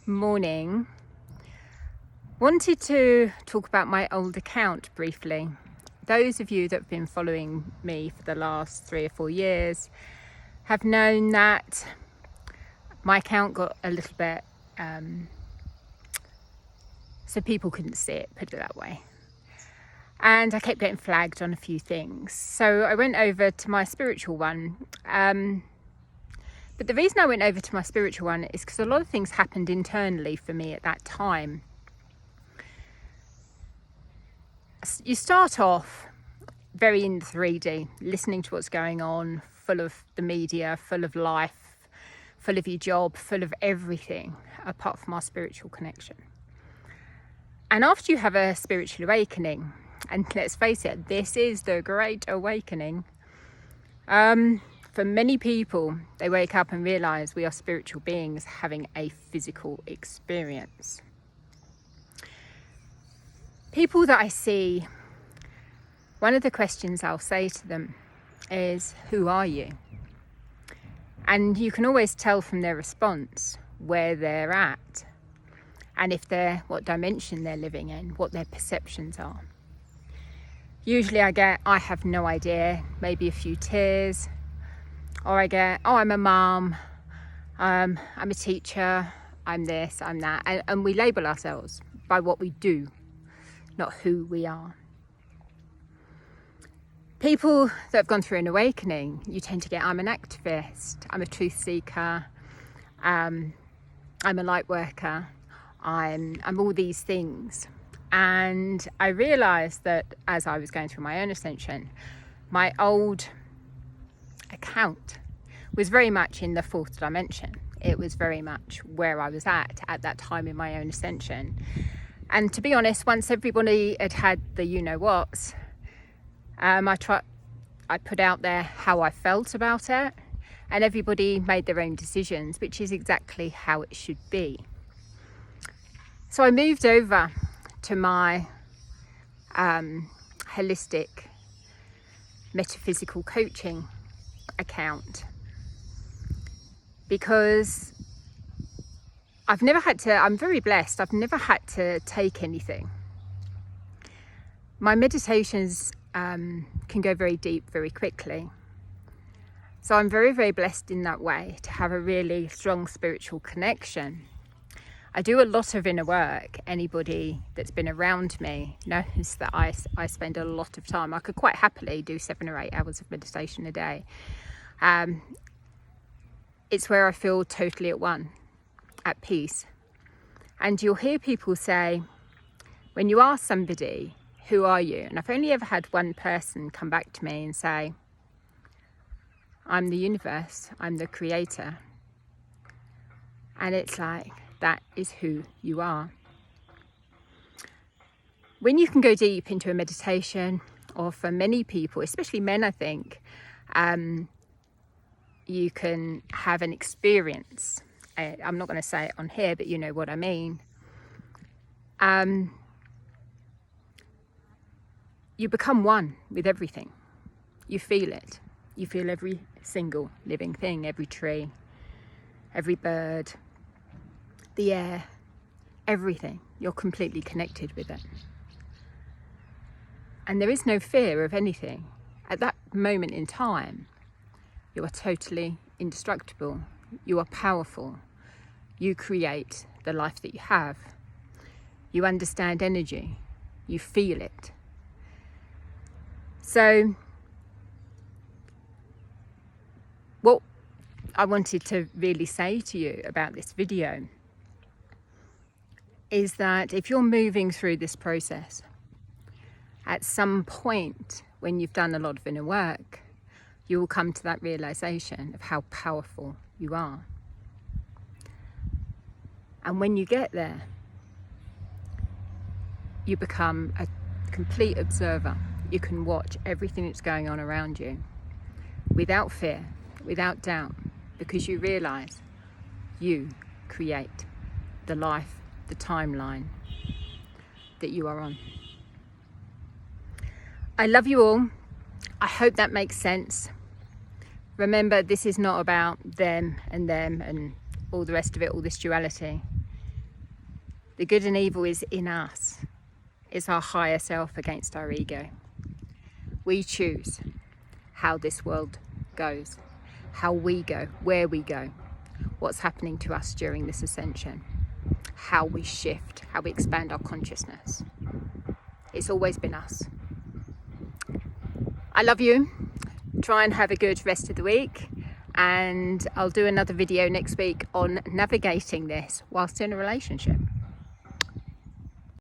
Morning. Wanted to talk about my old account briefly. Those of you that have been following me for the last 3 or 4 years have known that my account got a little bit so people couldn't see it, put it that way, and I kept getting flagged on a few things, so I went over to my spiritual one. But the reason I went over to my spiritual one is because a lot of things happened internally for me at that time. You start off very in 3D, listening to what's going on, full of the media, full of life, full of your job, full of everything apart from our spiritual connection. And after you have a spiritual awakening, and let's face it, this is the great awakening, for many people, they wake up and realize we are spiritual beings having a physical experience. People that I see, one of the questions I'll say to them is, who are you? And you can always tell from their response where they're at, and what dimension they're living in, what their perceptions are. Usually I have no idea, maybe a few tears. Or I get, I'm a mum, I'm a teacher, I'm this, I'm that. And we label ourselves by what we do, not who we are. People that have gone through an awakening, you tend to get, I'm an activist, I'm a truth seeker, I'm a light worker, I'm all these things. And I realised that as I was going through my own ascension, my old account was very much in the fourth dimension. It was very much where I was at that time in my own ascension. And to be honest, once everybody had the you-know-whats, I put out there how I felt about it, and everybody made their own decisions, which is exactly how it should be. So I moved over to my holistic metaphysical coaching account because I'm very blessed, I've never had to take anything. My meditations can go very deep very quickly, so I'm very, very blessed in that way to have a really strong spiritual connection. I do a lot of inner work. Anybody that's been around me knows that I spend a lot of time. I could quite happily do 7 or 8 hours of meditation a day. It's where I feel totally at one, at peace. And you'll hear people say, when you ask somebody, who are you? And I've only ever had one person come back to me and say, I'm the universe, I'm the creator. And it's like, that is who you are. When you can go deep into a meditation, or for many people, especially men, I think, you can have an experience. I'm not going to say it on here, but you know what I mean. You become one with everything. You feel it. You feel every single living thing, every tree, every bird, the air, everything. You're completely connected with it. And there is no fear of anything. At that moment in time, you are totally indestructible. You are powerful. You create the life that you have. You understand energy. You feel it. So, what I wanted to really say to you about this video is that if you're moving through this process, at some point when you've done a lot of inner work, you will come to that realization of how powerful you are. And when you get there, you become a complete observer. You can watch everything that's going on around you without fear, without doubt, because you realize you create the life, the timeline that you are on. I love you all. I hope that makes sense. Remember, this is not about them and all the rest of it, all this duality. The good and evil is in us. It's our higher self against our ego. We choose how this world goes, how we go, where we go, what's happening to us during this ascension, how we shift, how we expand our consciousness. It's always been us. I love you. Try and have a good rest of the week, and I'll do another video next week on navigating this whilst in a relationship.